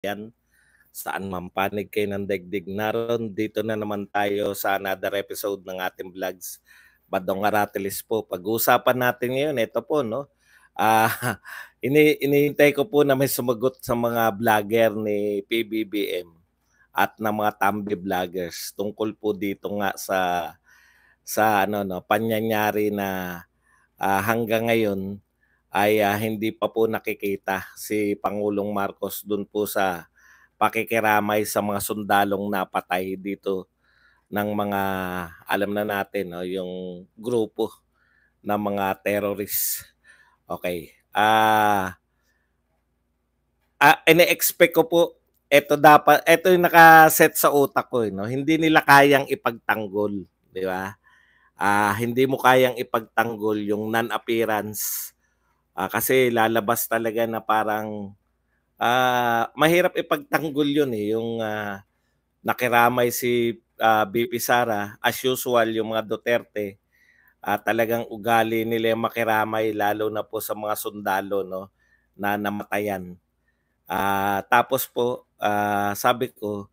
yan. Saan man panig kayo ng daigdig, naroon dito na naman tayo sa another episode ng ating vlogs. Badong Aratilis po. Pag-uusapan natin ngayon, ito po, no? Iniintay ko po na may sumagot sa mga vlogger ni PBBM at ng mga Tambi vloggers tungkol po dito nga sa ano no, panyanyari na hanggang ngayon ay hindi pa po nakikita si Pangulong Marcos dun po sa pakikiramay sa mga sundalong napatay dito ng mga alam na natin no, yung grupo ng mga terrorists. Okay. Ine-expect ko po ito yung nakaset sa utak ko, no. Hindi nila kayang ipagtanggol, di ba? Hindi mo kayang ipagtanggol yung non-appearance kasi lalabas talaga na parang mahirap ipagtanggol yun eh, yung nakiramay si BP Sara. As usual, yung mga Duterte, talagang ugali nila yung makiramay lalo na po sa mga sundalo no, na namatayan. Tapos po, sabi ko,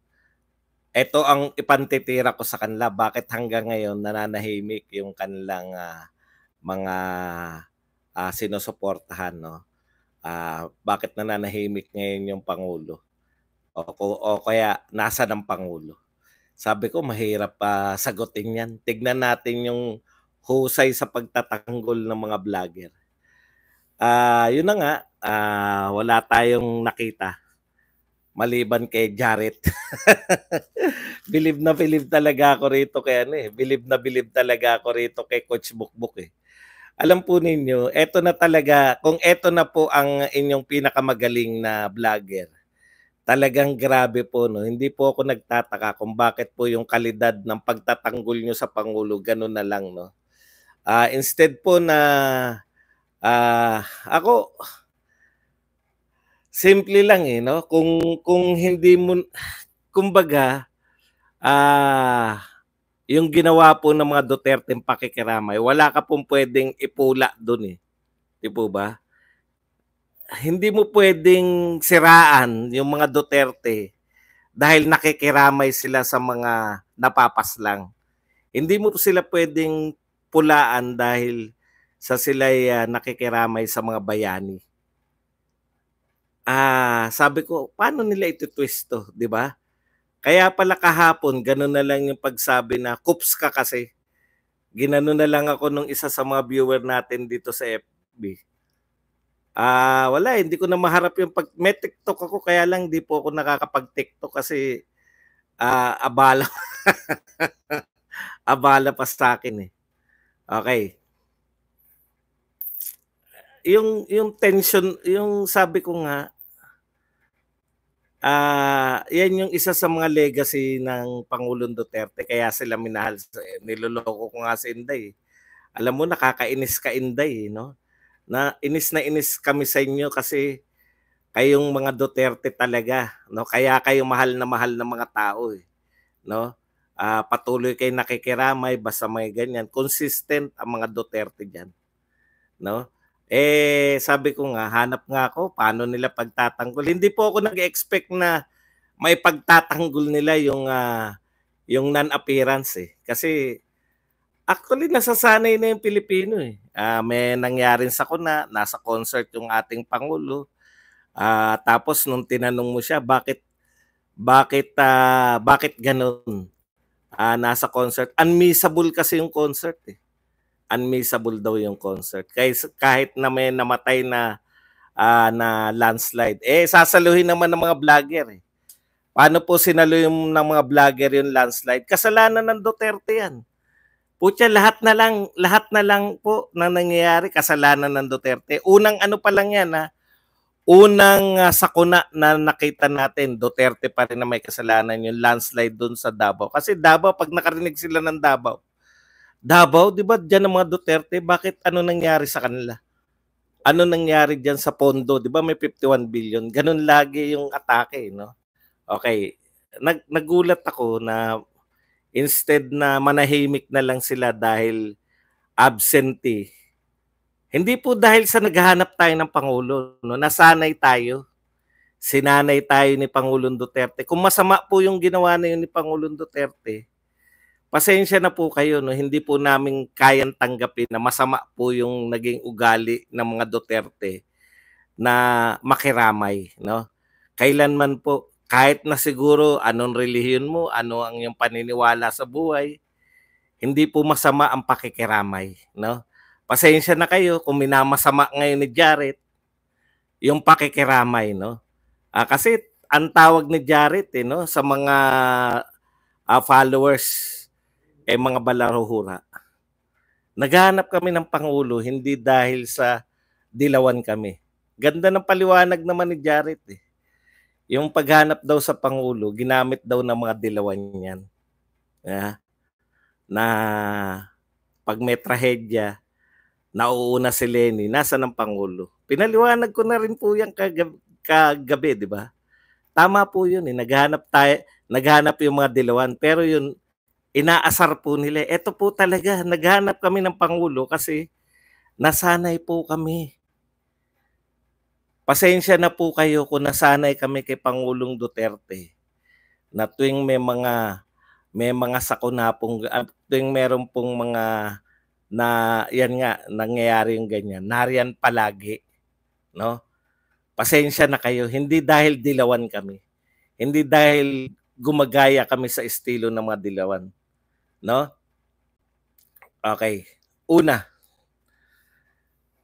ito ang ipantitira ko sa kanila. Bakit hanggang ngayon nananahimik yung kanilang mga sinusuportahan, no? Bakit nananahimik ngayon yung Pangulo? O kaya nasa ng Pangulo? Sabi ko mahirap sagutin yan. Tignan natin yung husay sa pagtatanggol ng mga vlogger. Yun na nga, wala tayong nakita maliban kay Jared. Believe na believe talaga ako rito kay ano eh. Believe na believe talaga ako rito kay Coach Bukbuk eh. Alam po ninyo, eto na talaga, kung eto na po ang inyong pinakamagaling na vlogger, talagang grabe po, no? Hindi po ako nagtataka kung bakit po yung kalidad ng pagtatanggol nyo sa Pangulo, ganun na lang, no? Instead po na ako, simple lang eh, no? Kung hindi mo, kumbaga, yung ginawa po ng mga Duterte pakikiramay, wala ka pong pwedeng ipula doon eh. Di po ba? Hindi mo pwedeng siraan yung mga Duterte dahil nakikiramay sila sa mga napapaslang. Hindi mo sila pwedeng pulaan dahil sa sila'y nakikiramay sa mga bayani. Sabi ko, paano nila ito-twist to, di ba? Kaya pala kahapon, gano'n na lang yung pagsabi na, "Kups ka kasi." Ginano na lang ako nung isa sa mga viewer natin dito sa FB. Wala, hindi ko na maharap yung may TikTok ako, kaya lang di po ako nakakapag-TikTok kasi abala. Abala pa sa akin eh. Okay. Yung tension, yung sabi ko nga, yan yung isa sa mga legacy ng Pangulong Duterte, kaya sila minahal. Niloloko ko nga si Inday. Alam mo, nakakainis ka Inday, no? Na inis kami sa inyo kasi kayong mga Duterte talaga, no? Kaya kayo mahal na mga tao eh, no? Patuloy kayo nakikiramay basta may ganyan. Consistent ang mga Duterte diyan, no? Sabi ko nga, hanap nga ako paano nila pagtatanggol. Hindi po ako nag-expect na may pagtatanggol nila yung non-appearance eh. Kasi actually nasasanay na yung Pilipino eh. May nangyaring sakuna, nasa concert yung ating Pangulo. Tapos nung tinanong mo siya, bakit ganun? Nasa concert. Unmissable kasi yung concert eh. Unmissable daw yung concert. Kahit na may namatay na landslide. Sasaluhin naman ng mga vlogger eh. Paano po sinalo yung ng mga vlogger yung landslide? Kasalanan ng Duterte yan. Putya, lahat na lang po na nangyayari kasalanan ng Duterte. Unang ano pa lang yan unang sakuna na nakita natin, Duterte pa rin na may kasalanan yung landslide doon sa Davao. Kasi Davao, pag nakarinig sila ng Davao, di ba dyan ang mga Duterte, bakit ano nangyari sa kanila? Ano nangyari dyan sa pondo? Di ba may 51 billion? Ganun lagi yung atake, no? Okay, nagulat ako na instead na manahimik na lang sila dahil absentee, hindi po dahil sa naghahanap tayo ng Pangulo, no? Nasanay tayo. sinanay tayo ni Pangulong Duterte. Kung masama po yung ginawa na yun ni Pangulong Duterte, pasensya na po kayo, no? Hindi po namin kayang tanggapin na masama po yung naging ugali ng mga Duterte na makiramay, no? Kailanman po, kahit na siguro anong relihiyon mo, ano ang iyong paniniwala sa buhay, hindi po masama ang pakikiramay, no? Pasensya na kayo kung minamasama ngayon ni Jared yung pakikiramay, no? Kasi ang tawag ni Jared no, sa mga followers mga balaruhura. Naghahanap kami ng Pangulo hindi dahil sa dilawan kami. Ganda ng paliwanag naman ni Jared Yung paghanap daw sa Pangulo, ginamit daw ng mga dilawan niyan. Na pag may trahedya, nauuna si Lenny, nasa ng Pangulo. Pinaliwanag ko na rin po yan kagabi, di ba? Tama po yun naghanap yung mga dilawan, pero yun, inaasar po nila. Ito po talaga, naghanap kami ng Pangulo kasi nasanay po kami. Pasensya na po kayo kung nasanay kami kay Pangulong Duterte na tuwing may mga sakunapong, tuwing meron pong mga na yan nga, nangyayari yung ganyan. Nariyan palagi. No? Pasensya na kayo. Hindi dahil dilawan kami. Hindi dahil gumagaya kami sa estilo ng mga dilawan. No? Okay. Una,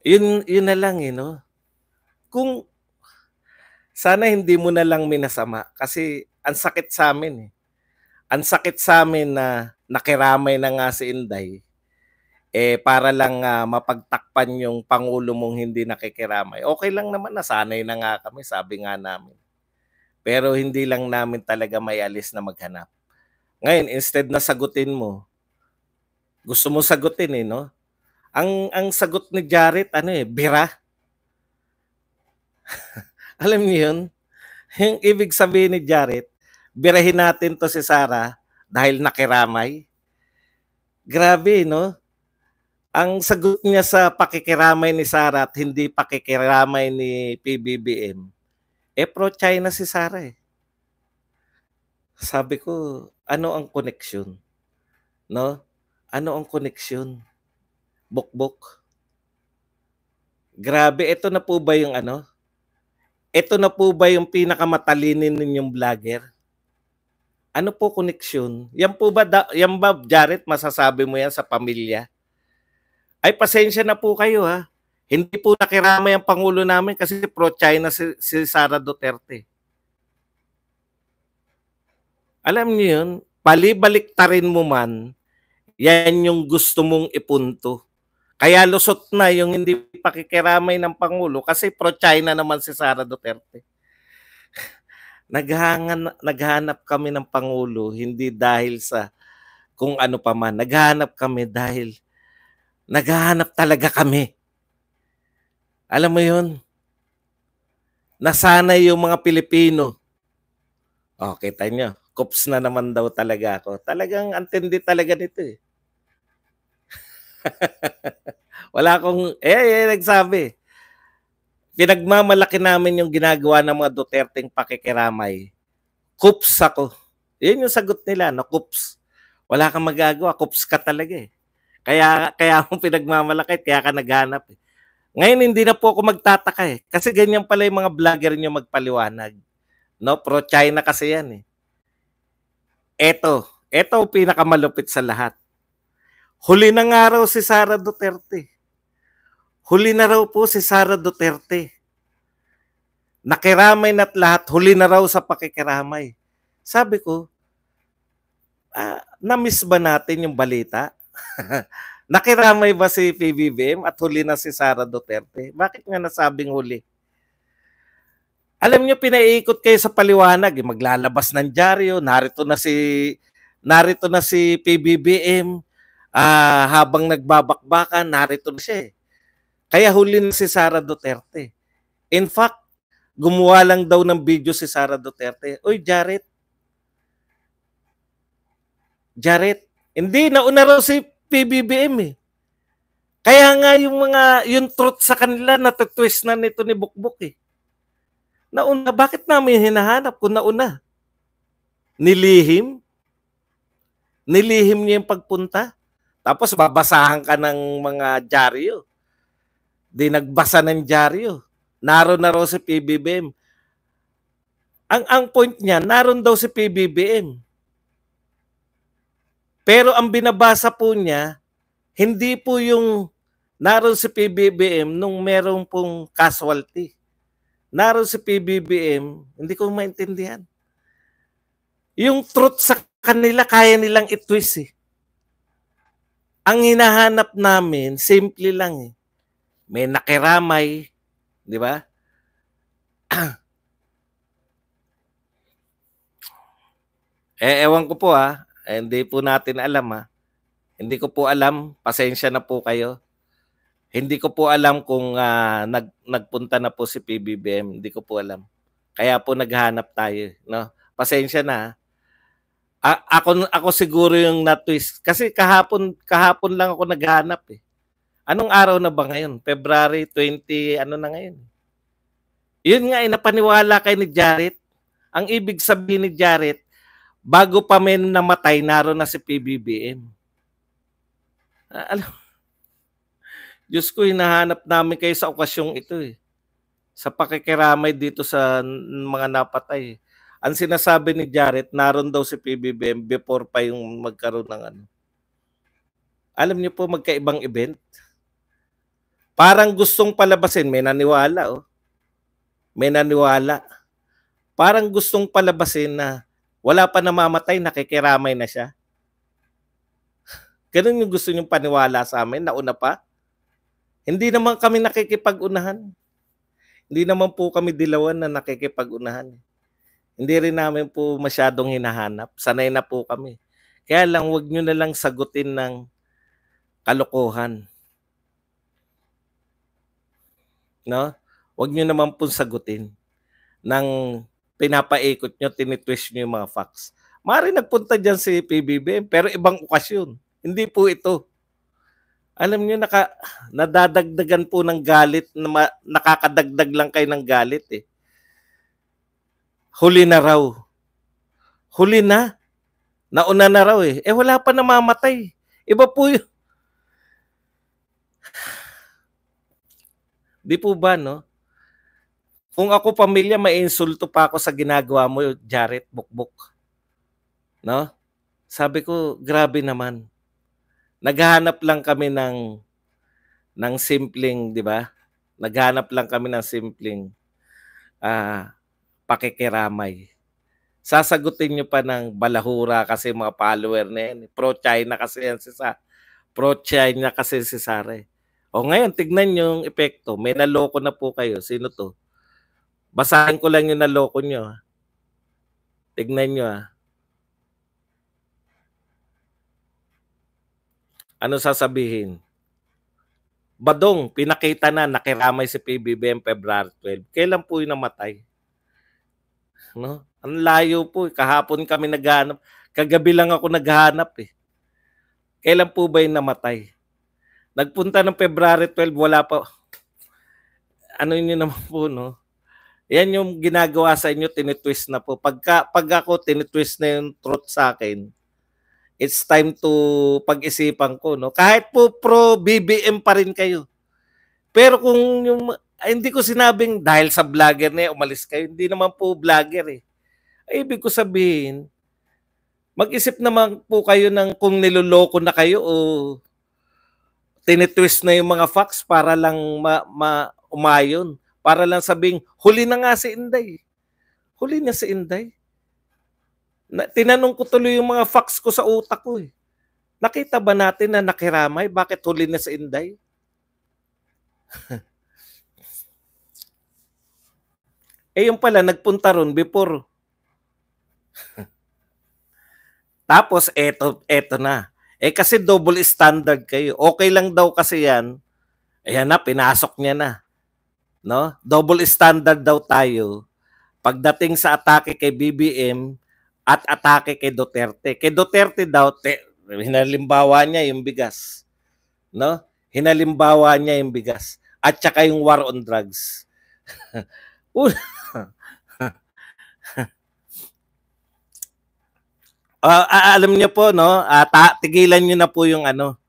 yun na lang no? Kung sana hindi mo na lang minasama kasi ang sakit sa amin Ang sakit sa amin na nakiramay na nga si Inday para lang mapagtakpan yung Pangulo mong hindi nakikiramay. Okay lang naman, nasanay na nga kami, sabi nga namin. Pero hindi lang namin talaga may alis na maghanap. Ngayon, instead na sagutin mo, gusto mo sagutin no? Ang sagot ni Jared, bira. Alam niyo yun? Yung ibig sabihin ni Jared, birahin natin to si Sara dahil nakiramay. Grabe, no? Ang sagot niya sa pakikiramay ni Sara at hindi pakikiramay ni PBBM, pro-China si Sara Sabi ko, ano ang connection? No? Ano ang connection? Bukbok. Grabe, ito na po ba yung Ito na po ba yung pinakamatalinin ninyong vlogger? Ano po connection? Yan ba, Jared, masasabi mo yan sa pamilya? Ay, pasensya na po kayo Hindi po nakiramay ang Pangulo namin kasi pro-China si Sara Duterte. Alam niyo yun, palibalik-tarin mo man, yan yung gusto mong ipunto. Kaya lusot na yung hindi pakikiramay ng Pangulo kasi pro-China naman si Sara Duterte. Naghanap kami ng Pangulo hindi dahil sa kung ano pa man. Naghanap kami dahil naghahanap talaga kami. Alam mo yun? Nasanay yung mga Pilipino. Kita nyo. Kups na naman daw talaga ako. Talagang antindi talaga nito Wala akong, nagsabi. Pinagmamalaki namin yung ginagawa ng mga Duterteng pakikiramay. Kups ako. Yun yung sagot nila, kups. Wala kang magagawa, kups ka talaga Kaya akong pinagmamalaki, kaya ka naghanap Ngayon, hindi na po ako magtataka Kasi ganyan pala yung mga vlogger nyo magpaliwanag. No? Pro-China kasi yan Ito pinakamalupit sa lahat. Huli na nga raw si Sara Duterte. Huli na raw po si Sara Duterte. Nakiramay na't lahat, huli na raw sa pakikiramay. Sabi ko, na-miss ba natin yung balita? Nakiramay ba si PBBM at huli na si Sara Duterte? Bakit nga nasabing huli? Alam niyo, pinaiikot kayo sa paliwanag. Maglalabas ng dyaryo, narito na si PBBM. Habang nagbabakbakan, narito na siya Kaya huli na si Sara Duterte. In fact, gumawa lang daw ng video si Sara Duterte. Uy, Jared, hindi, nauna raw si PBBM Kaya nga yung truth sa kanila, natutwist na nito ni Bukbok Nauna, bakit namin hinahanap kung nauna? Nilihim? Nilihim niya yung pagpunta? Tapos babasahan ka ng mga dyaryo. Di nagbasa ng dyaryo. Naroon na raw si PBBM. Ang point niya, naroon daw si PBBM. Pero ang binabasa po niya, hindi po yung naroon si PBBM nung merong pong casualty. Naroon si PBBM, hindi ko maintindihan. Yung truth sa kanila, kaya nilang i-twist eh. Ang hinahanap namin, simple lang eh. May nakiramay, di ba? Ewan ko po hindi po natin alam Hindi ko po alam, pasensya na po kayo. Hindi ko po alam kung nagpunta na po si PBBM, hindi ko po alam. Kaya po naghahanap tayo, no? Pasensya na. Ako siguro yung na-twist kasi kahapon lang ako naghahanap eh. Anong araw na ba ngayon? February 20 ano na ngayon? Yun nga napaniwala kay ni Jared. Ang ibig sabihin ni Jared, bago pa men namatay, naroon na si PBBM. Diyos ko, hinahanap namin kayo sa okasyong ito eh. Sa pakikiramay dito sa mga napatay. Ang sinasabi ni Jared, naroon daw si PBBM before pa yung magkaroon ng ano. Alam niyo po, magkaibang event. Parang gustong palabasin, may naniwala May naniwala. Parang gustong palabasin na wala pa namamatay, nakikiramay na siya. Ganun yung gusto niyong paniwala sa amin, nauna pa. Hindi naman kami nakikipag-unahan. Hindi naman po kami dilawan na nakikipag-unahan. Hindi rin namin po masyadong hinahanap. Sanay na po kami. Kaya lang, wag nyo na lang sagutin ng kalokohan. No? Wag nyo naman po sagutin ng pinapaikot nyo, tinitwist nyo yung mga facts. Mari nagpunta dyan si PBBM, pero ibang okasyon. Hindi po ito. Alam nyo, nadadagdagan po ng galit, nakakadagdag lang kayo ng galit eh. Huli na raw. Huli na. Nauna na raw eh. Wala pa namamatay. Iba po yun. Di po ba, no? Kung ako pamilya, maiinsulto pa ako sa ginagawa mo, Jared, bukbuk. No? Sabi ko, grabe naman. Naghahanap lang kami ng simpleng, di ba? Naghahanap lang kami ng simpleng pakikiramay. Sasagutin nyo pa ng balahura kasi mga follower na yan. Pro-China kasi yan Pro-China kasi si Sara. O ngayon, tignan nyo yung epekto. May naloko na po kayo. Sino to? Basahin ko lang yung naloko nyo. Tignan nyo Ano sasabihin? Badong, pinakita na, nakiramay si PBBM February 12. Kailan po yung namatay? No? Ang layo po. Kahapon kami naghahanap. Kagabi lang ako naghahanap eh. Kailan po ba yung namatay? Nagpunta ng February 12, wala pa. Ano yun naman po, no? Yan yung ginagawa sa inyo, tinitwist na po. Pag ako, tinitwist na yung truth sa akin, it's time to pag-isipan ko, no? Kahit po pro-BBM pa rin kayo. Pero kung hindi ko sinabing dahil sa vlogger na umalis kayo, hindi naman po vlogger eh. Ibig ko sabihin, mag-isip naman po kayo ng kung niloloko na kayo o tinitwist na yung mga facts para lang umayon. Para lang sabing, huli na nga si Inday. Huli na si Inday. Tinanong ko tuloy yung mga facts ko sa utak ko eh. Nakita ba natin na nakiramay? Bakit huli na si Inday? Yung pala, nagpunta ron before. Tapos, eto na. Kasi double standard kayo. Okay lang daw kasi yan. Ayan na, pinasok niya na. No? Double standard daw tayo pagdating sa atake kay BBM at atake kay Duterte. Kay Duterte daw, hinalimbawa niya yung bigas. No? Hinalimbawa niya yung bigas. At saka yung war on drugs. Alam niyo po, no, tigilan niyo na po yung ano,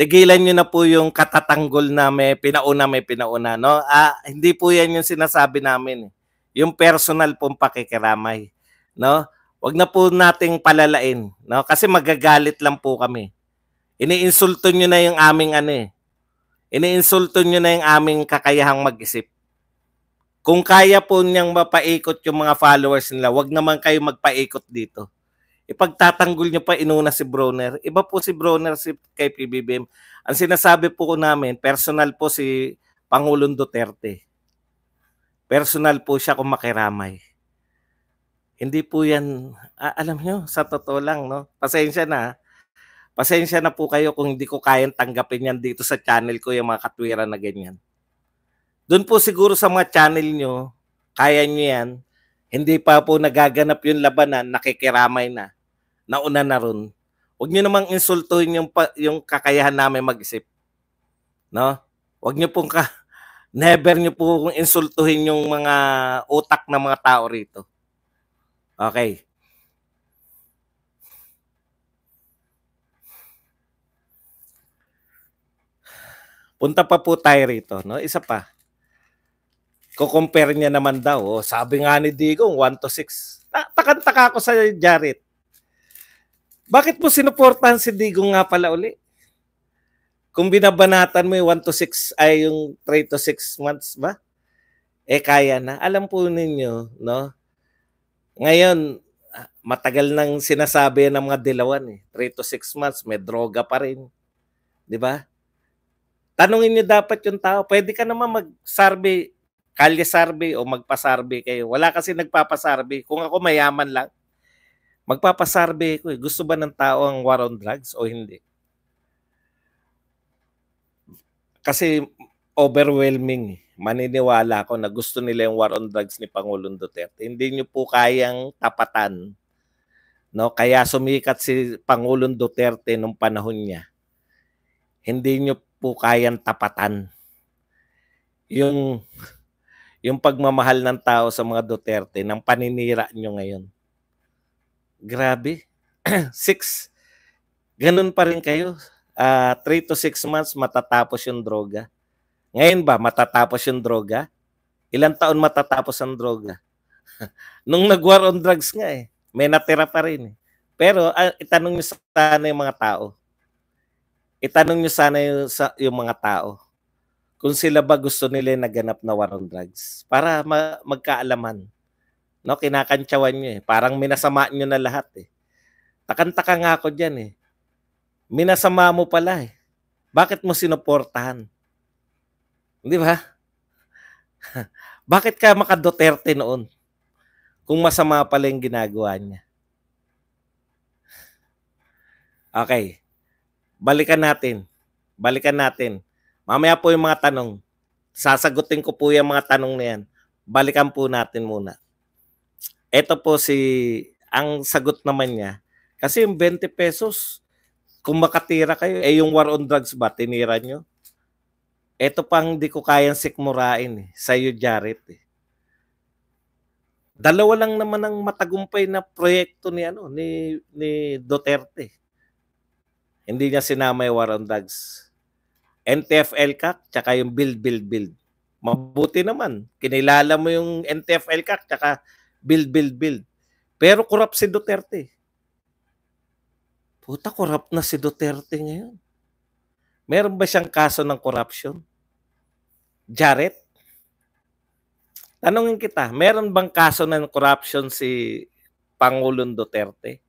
tigilan niyo na po yung katatanggol na may pinauna, no? Hindi po yan yung sinasabi namin. Yung personal pong pakikiramay, no? Wag na po nating palalain, no? Kasi magagalit lang po kami. Iniinsulto niyo na yung aming ano eh. Iniinsulto niyo na yung aming kakayahang mag-isip. Kung kaya po niyang mapaikot yung mga followers nila, wag naman kayo magpaikot dito. Ipagtatanggol niyo pa inuna si Bronner. Iba po si Bronner kay PBBM. Ang sinasabi po namin, personal po si Pangulong Duterte. Personal po siya kung makiramay. Hindi po yan, alam niyo, sa totoo lang, no? Pasensya na. Pasensya na po kayo kung hindi ko kayang tanggapin yan dito sa channel ko, yung mga katwiran na ganyan. Doon po siguro sa mga channel nyo, kaya nyo yan. Hindi pa po nagaganap yung labanan, nakikiramay na. Nauna na ron. Huwag nyo namang insultuhin yung kakayahan namin mag-isip. No? Huwag nyo pong never nyo po insultuhin yung mga utak ng mga tao rito. Okay. Punta pa po tayo rito. No? Isa pa. Ko-compare niya naman daw. Sabi nga ni Digong, 1 to 6. Takang-taka ko sa Jared. Bakit mo sinuportahan si Digong nga pala uli? Kung binabanatan mo yung 1 to 6 ay yung 3 to 6 months ba? Kaya na. Alam po ninyo, no? Ngayon, matagal nang sinasabi ng mga dilawan eh. 3 to 6 months, may droga pa rin. Di ba? Tanungin niyo dapat yung tao. Pwede ka naman mag-survey, kalye survey o magpa-survey kayo. Wala kasi nagpapa-survey. Kung ako mayaman lang, magpapa-survey ko. Gusto ba ng tao ang war on drugs o hindi? Kasi overwhelming. Maniniwala ako na gusto nila yung war on drugs ni Pangulong Duterte. Hindi nyo po kayang tapatan. No? Kaya sumikat si Pangulong Duterte nung panahon niya. Hindi nyo po kayang tapatan. Yung pagmamahal ng tao sa mga Duterte, ng paninira nyo ngayon. Grabe. 6. Ganun pa rin kayo. 3 to 6 months matatapos yung droga. Ngayon ba matatapos yung droga? Ilang taon matatapos ang droga? Nung nag-war on drugs nga eh, may natira pa rin eh. Pero itanong nyo sana yung mga tao. Itanong nyo sana yung mga tao kung sila ba gusto nila naganap na war on drugs para magkaalaman. No, kinakantsawan nyo eh. Parang minasama nyo na lahat eh. Takantaka nga ako dyan eh. Minasama mo pala eh. Bakit mo sinuportahan? Di ba? Bakit ka maka-Duterte noon? Kung masama pala yung ginagawa niya. Okay. Balikan natin. Mamaya po yung mga tanong. Sasagutin ko po yung mga tanong na yan. Balikan po natin muna. Ito po ang sagot naman niya. Kasi yung 20 pesos, kung makatira kayo, yung war on drugs ba, tinira nyo? Ito pang di ko kayang sikmurain eh. Sa'yo, Jared eh. Dalawa lang naman ang matagumpay na proyekto ni Duterte. Hindi niya sinama yung war on drugs. NTF-ELCAC, tsaka yung build. Mabuti naman. Kinilala mo yung NTF-ELCAC, tsaka build. Pero corrupt si Duterte. Puta, corrupt na si Duterte ngayon. Meron ba siyang kaso ng corruption? Jared? Tanungin kita, meron bang kaso ng corruption si Pangulong Duterte?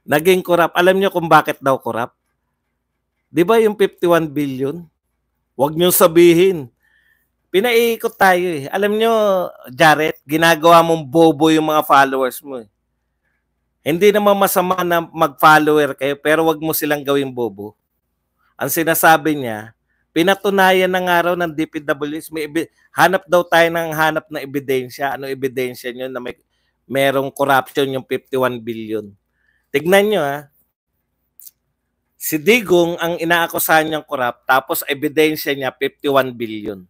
Naging corrupt. Alam niyo kung bakit daw corrupt? Di ba yung 51 billion? Huwag niyo sabihin. Pinaiikot tayo eh. Alam niyo, Jared, ginagawa mong bobo yung mga followers mo eh. Hindi naman masama na mag-follower kayo, pero wag mo silang gawing bobo. Ang sinasabi niya, pinatunayan ng araw ng DPWH, hanap daw tayo ng hanap na ebidensya. Ano ebidensya niyo na merong corruption yung 51 billion? Tignan nyo ha. Si Digong ang inaakusahan niyang corrupt, tapos ebidensya niya 51 billion.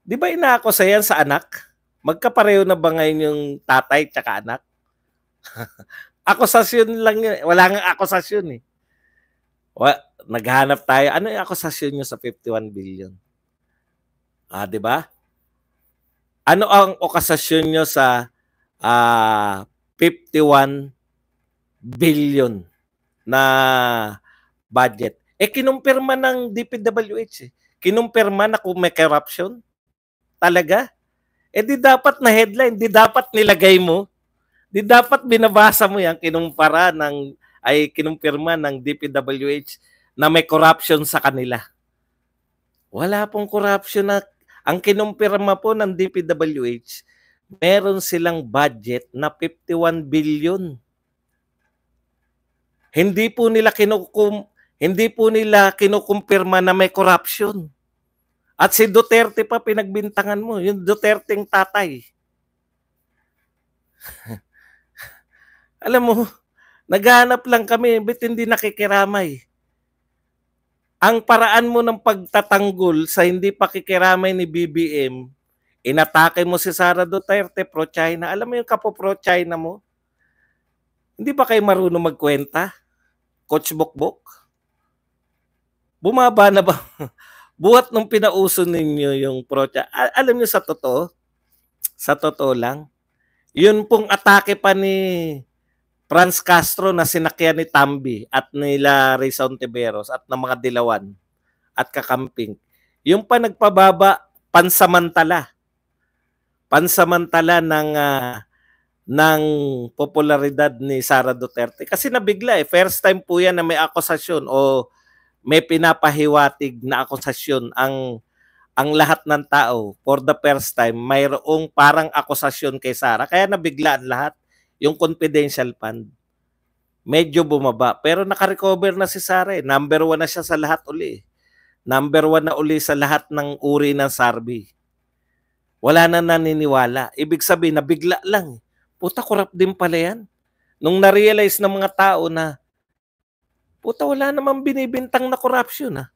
Di ba inaakusa yan sa anak? Magkapareho na ba ngayon yung tatay tsaka anak? Akusasyon lang yun. Wala nga akusasyon eh. Naghanap tayo. Ano yung akusasyon nyo sa 51 billion? Di ba? Ano ang akusasyon nyo sa 51 billion na budget? Kinumpirma ng DPWH eh. Kinumpirma na kung may corruption. Talaga? Di dapat na headline, di dapat nilagay mo. Di dapat binabasa mo yan, kinumpirma ng DPWH na may corruption sa kanila. Wala pong corruption na, ang kinumpirma po ng DPWH, meron silang budget na 51 billion. Hindi po nila kinukumpirma na may corruption. At si Duterte pa pinagbintangan mo, yung Duterteng tatay. Alam mo, naghahanap lang kami, ba't hindi nakikiramay? Ang paraan mo ng pagtatanggol sa hindi pakikiramay ni BBM, inatake mo si Sara Duterte, pro-China. Alam mo yung kapo-pro-China mo? Hindi ba kayo marunong magkwenta? Coach Bokbok? Bumaba na ba? Buhat nung pinauso ninyo yung pro-China. Alam niyo sa totoo lang, yun pong atake pa ni Franz Castro na sinakyan ni Tambi at nila Rizal Tiberos at ng mga Dilawan at kakamping. Yung pa nagpababa pansamantala ng popularidad ni Sara Duterte. Kasi nabigla eh. First time po yan na may akusasyon o may pinapahiwatig na akusasyon ang lahat ng tao. For the first time, mayroong parang akusasyon kay Sara. Kaya nabigla ang lahat. Yung confidential fund, medyo bumaba. Pero nakarecover na si Sara eh. Number 1 na siya sa lahat uli. Number 1 na uli sa lahat ng uri ng survey. Wala na naniniwala. Ibig sabihin, nabigla lang. Puta, corrupt din pala yan. Nung na-realize ng mga tao na, puta, wala namang binibintang na corruption ha.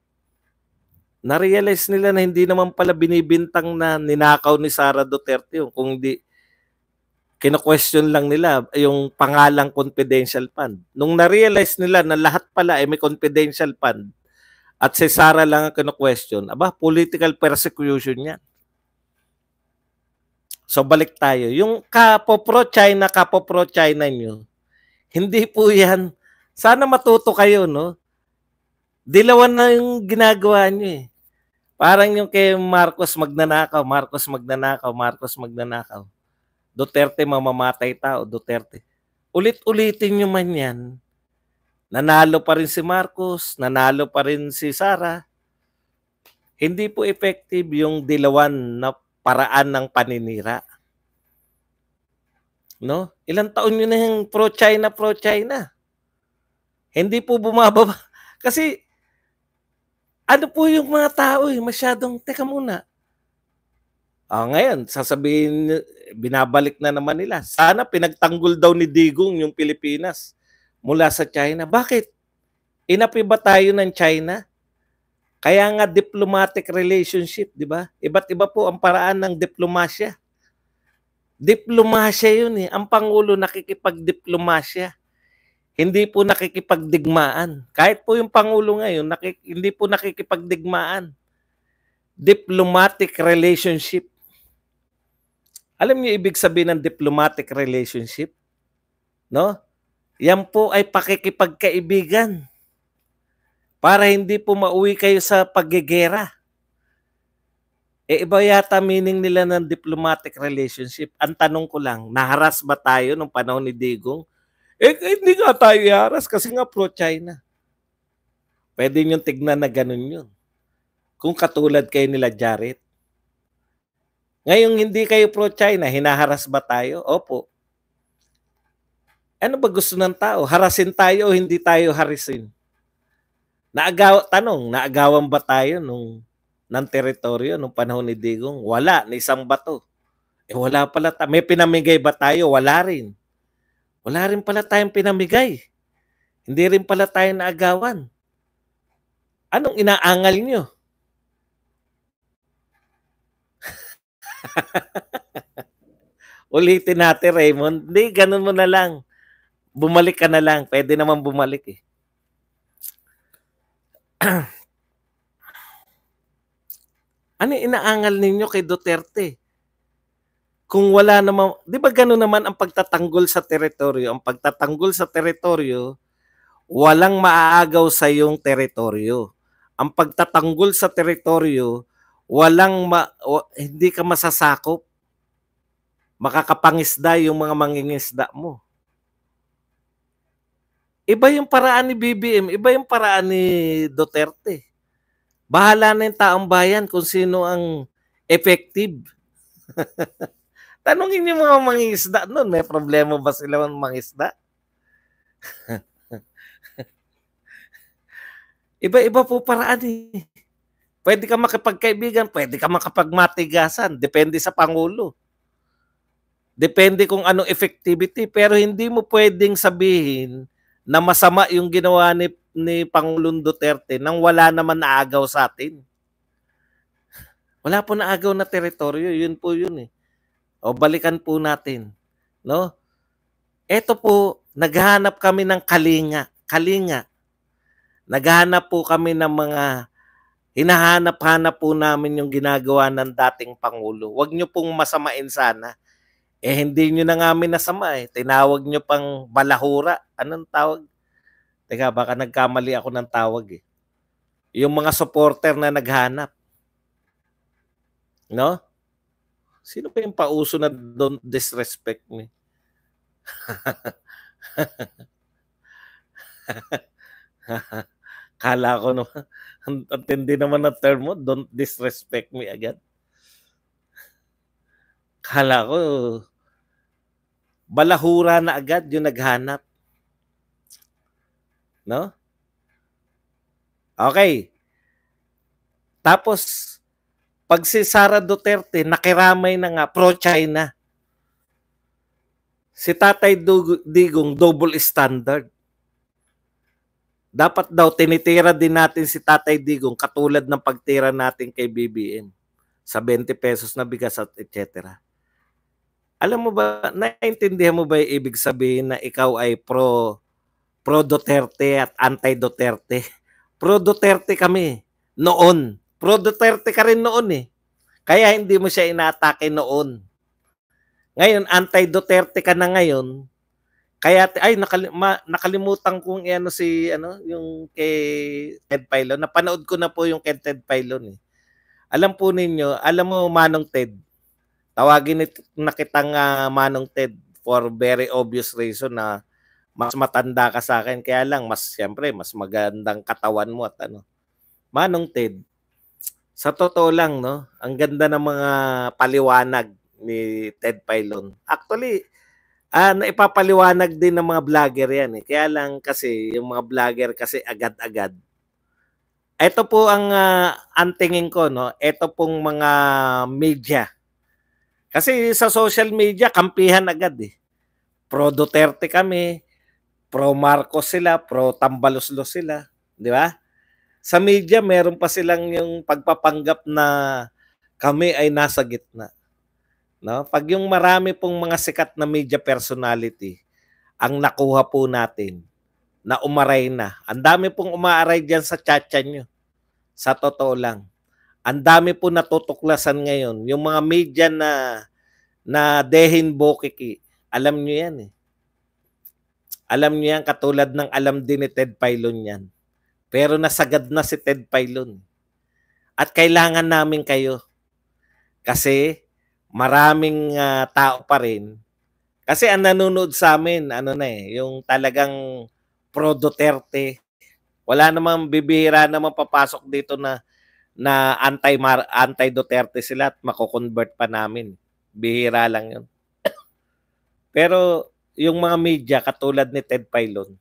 Na-realize nila na hindi naman pala binibintang na ninakaw ni Sara Duterte yung kung di kino-question lang nila yung pangalang confidential fund. Nung na-realize nila na lahat pala ay may confidential fund at si Sara lang ang kino-question, political persecution yan. So balik tayo. Yung kapo-pro-China nyo, hindi po yan. Sana matuto kayo, no? Dilawan na yung ginagawa nyo eh. Parang yung kay Marcos magnanakaw. Duterte mamamatay tao, Duterte. Ulit-ulitin nyo man yan. Nanalo pa rin si Marcos, nanalo pa rin si Sara. Hindi po effective yung dilawan na paraan ng paninira. No? Ilang taon nyo na yung pro-China. Hindi po bumababa. Kasi, ano po yung mga tao masyadong, teka muna. Ngayon, sasabihin, binabalik na naman nila. Sana pinagtanggol daw ni Digong yung Pilipinas mula sa China. Bakit? Inapi ba tayo ng China? Kaya nga diplomatic relationship, di ba? Iba't iba po ang paraan ng diplomasya. Diplomasya yun eh. Ang Pangulo nakikipagdiplomasya. Hindi po nakikipagdigmaan. Kahit po yung Pangulo ngayon, hindi po nakikipagdigmaan. Diplomatic relationship. Alam niyo ibig sabihin ng diplomatic relationship? No? Yan po ay pakikipagkaibigan. Para hindi po mauwi kayo sa paggegera. Iba yata meaning nila ng diplomatic relationship. Ang tanong ko lang, naharas ba tayo nung panahon ni Digong? Hindi nga tayo iharas kasi nga pro-China. Pwede nyo tignan na ganun yun. Kung katulad kayo nila Jared. Ngayong hindi kayo pro-China, hinaharas ba tayo? Opo. Ano ba gusto ng tao? Harasin tayo o hindi tayo harasin? Naagawan ba tayo ng teritoryo nung panahon ni Digong? Wala, ni isang bato. Wala pala. May pinamigay ba tayo? Wala rin. Wala rin pala tayong pinamigay. Hindi rin pala tayo naagawan. Anong inaangal nyo? Ulitin natin, Raymond. Hindi, ganun mo na lang. Bumalik ka na lang. Pwede naman bumalik eh. Ano inaangal ninyo kay Duterte? Kung wala naman, di ba gano'n naman ang pagtatanggol sa teritoryo? Ang pagtatanggol sa teritoryo, walang maaagaw sa iyong teritoryo. Ang pagtatanggol sa teritoryo, hindi ka masasakop. Makakapangisda yung mga mangingisda mo. Iba yung paraan ni BBM, iba yung paraan ni Duterte. Bahala na yung taong bayan kung sino ang effective. Tanungin yung mga mangingisda nun, may problema ba sila ng mangingisda? Iba-iba po paraan eh. Pwede ka makipagkaibigan, pwede ka makapagmatigasan, depende sa Pangulo. Depende kung anong effectivity, pero hindi mo pwedeng sabihin na masama yung ginawa ni Pangulong Duterte nang wala naman naagaw sa atin. Wala po naagaw na teritoryo, yun po yun eh. O balikan po natin, no? Ito po, naghahanap kami ng kalinga. Naghahanap po kami ng mga hinahanap-hanap po namin yung ginagawa ng dating Pangulo. Huwag nyo pong masamain sana. Hindi nyo na nga minasama eh. Tinawag nyo pang balahura. Anong tawag? Teka, baka nagkamali ako ng tawag eh. Yung mga supporter na naghanap. No? Sino pa yung pauso na don't disrespect me? Kala ko naman, ang tindi naman na term mo, don't disrespect me agad. Kala ko, balahura na agad yung naghanap. No? Okay. Tapos, pag si Sara Duterte, nakiramay na nga, pro-China. Si Tatay Digong, double standard. Dapat daw, tinitira din natin si Tatay Digong katulad ng pagtira natin kay BBM sa 20 pesos na bigas at etc. Alam mo ba, naintindihan mo ba yung ibig sabihin na ikaw ay pro Duterte at anti-Duterte? Pro Duterte kami noon. Pro Duterte ka rin noon eh. Kaya hindi mo siya inaatake noon. Ngayon, anti-Duterte ka na ngayon. Kaya, nakalimutan kong yung kay Ted Filon. Napanood ko na po yung kay Ted Filon eh. Alam po ninyo, alam mo Manong Ted, tawagin na kitang Manong Ted for very obvious reason na mas matanda ka sa akin. Kaya lang, siyempre, mas magandang katawan mo at ano. Manong Ted, sa totoo lang, no, ang ganda ng mga paliwanag ni Ted Filon. Actually, naipapaliwanag din ng mga vlogger yan eh. Kaya lang kasi, yung mga vlogger kasi agad-agad. Ito po ang tingin ko, no? Ito pong mga media. Kasi sa social media, kampihan agad eh. Pro Duterte kami, pro Marcos sila, pro Tambaloslos sila. Di ba? Sa media, meron pa silang yung pagpapanggap na kami ay nasa gitna. No? Pag yung marami pong mga sikat na media personality, ang nakuha po natin, na umaray na. Ang dami pong umaaray dyan sa tchatcha nyo. Sa totoo lang. Ang dami po natutuklasan ngayon. Yung mga media na Dehin Bokiki, alam nyo yan eh. Alam nyo yan, katulad ng alam din ni Ted Filon yan. Pero nasagad na si Ted Filon. At kailangan namin kayo. Kasi maraming tao pa rin. Kasi ang nanonood sa amin, yung talagang pro Duterte. Wala namang bibihira naman papasok dito na anti-Duterte sila at mako-convert pa namin. Bihira lang yun. Pero yung mga media katulad ni Ted Filon,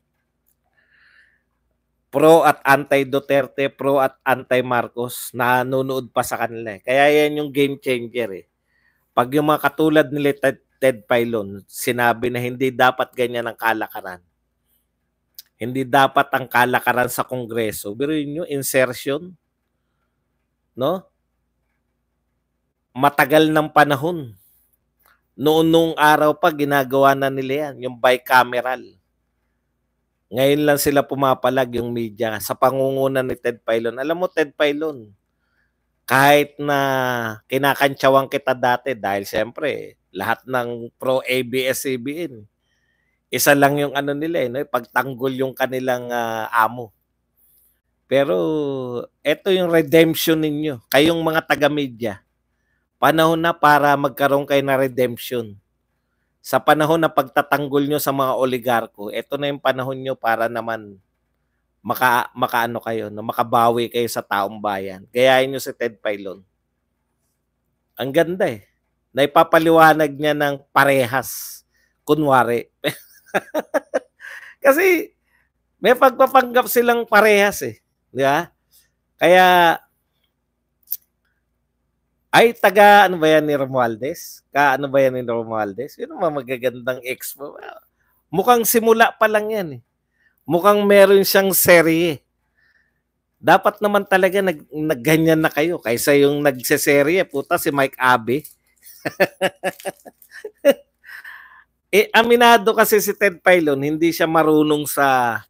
pro at anti-Duterte, pro at anti-Marcos, nanonood pa sa kanila eh. Kaya yan yung game changer eh. Pag yung mga katulad ni Ted Filon, sinabi na hindi dapat ganyan ang kalakaran. Hindi dapat ang kalakaran sa Kongreso. Pero yun yung insertion, no? matagal ng panahon. Noong araw pa, ginagawa na nila yan, yung bicameral. Ngayon lang sila pumapalag yung media sa pangunguna ni Ted Filon. Alam mo, Ted Filon, kahit na kinakantsawan kita dati dahil siyempre, lahat ng pro-ABS-CBN, isa lang yung ano nila, no? Pagtanggol yung kanilang amo. Pero eto yung redemption ninyo, kayong mga taga-media. Panahon na para magkaroon kayo na redemption. Sa panahon na pagtatanggol nyo sa mga oligarko, eto na yung panahon nyo para naman makaano kayo, no? Makabawi kayo sa taong bayan. Gayahin nyo si Ted Filon. Ang ganda eh. Naipapaliwanag niya ng parehas. Kunwari. Kasi may pagpapanggap silang parehas eh. Di ba? Kaya ay taga ano ba yan ni Romualdez? Ano ba yan ni Romualdez? Yun ang magagandang expo. Mukhang simula pa lang yan eh. Mukhang meron siyang serye. Dapat naman talaga nagganyan na kayo kaysa yung nagseserye. Puta si Mike Abe. Aminado kasi si Ted Filon, hindi siya marunong sa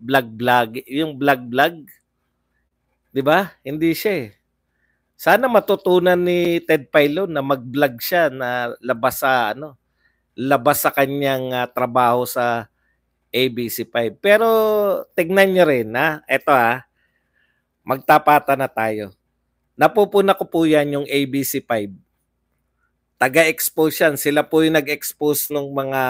vlog, yung vlog. 'Di ba? Hindi siya eh. Sana matutunan ni Ted Filon na mag-vlog siya na labas sa kanyang trabaho sa ABC5. Pero tignan niyo rin ito magtapatan na tayo. Napupuna ko po yan yung ABC5. Taga-expose yan. Sila po yung nag-expose ng mga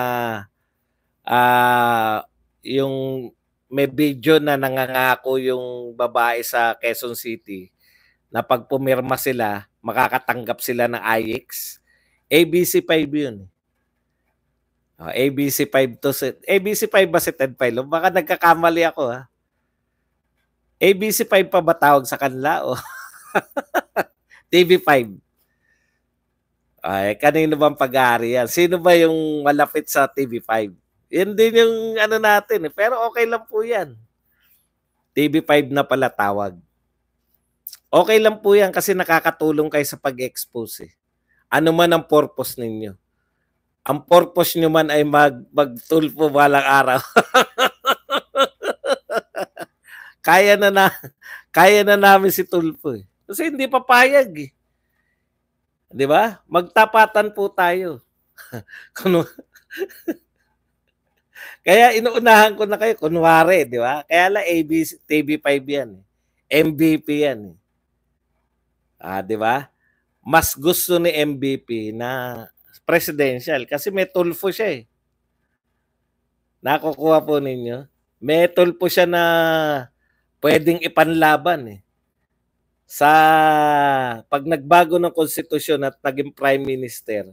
yung may video na nangangako yung babae sa Quezon City na pag pumirma sila, makakatanggap sila ng IX. ABC5 yun. ABC5 to. ABC5 ba si Ted Filon? Baka nagkakamali ako ABC5 pa ba tawag sa kanila o TV5? Ay, kanino bang pag-aari yan? Sino ba yung malapit sa TV5? Yan din yung ano natin. Pero okay lang po yan. TV5 na pala tawag. Okay lang po yan kasi nakakatulong kayo sa pag-expose eh. Ano man ang purpose ninyo. Ang purpose nyo man ay magtulpo balang araw. kaya na namin si Tulpo eh. Kasi hindi papayag eh. 'Di ba? Magtapatan po tayo. Kaya inuunahan ko na kayo kunwari, 'di ba? Kaya la ABC TV5 yan. MVP yan. 'Di ba? Mas gusto ni MVP na presidential kasi may tulfo siya eh. Nakukuha po ninyo? May tulfo siya na pwedeng ipanlaban eh. Sa pag nagbago ng konstitusyon at naging prime minister,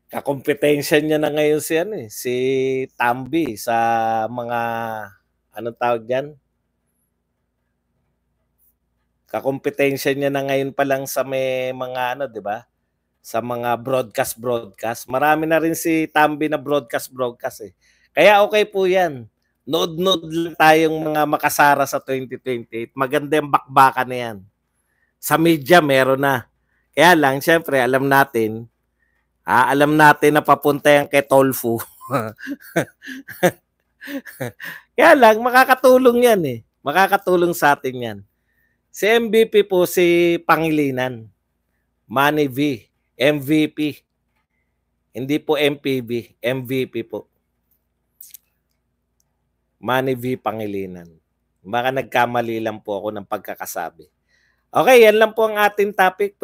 kakompetensya niya na ngayon si Tambi sa mga anong tawag diyan? Kakompetensya niya na ngayon pa lang sa may mga 'di ba? Sa mga broadcast. Marami na rin si Tambi na broadcast eh. Kaya okay po 'yan. Nood lang tayong mga makasara sa 2028. Maganda yung bakbakan na yan. Sa media, meron na. Kaya lang, syempre, alam natin na papunta yan kay Tolfo. Kaya lang, makakatulong yan eh. Makakatulong sa atin yan. Si MVP po, si Pangilinan. Manny V. MVP. Hindi po MPV. MVP po. Manny V. Pangilinan. Baka nagkamali lang po ako ng pagkakasabi. Okay, yan lang po ang ating topic.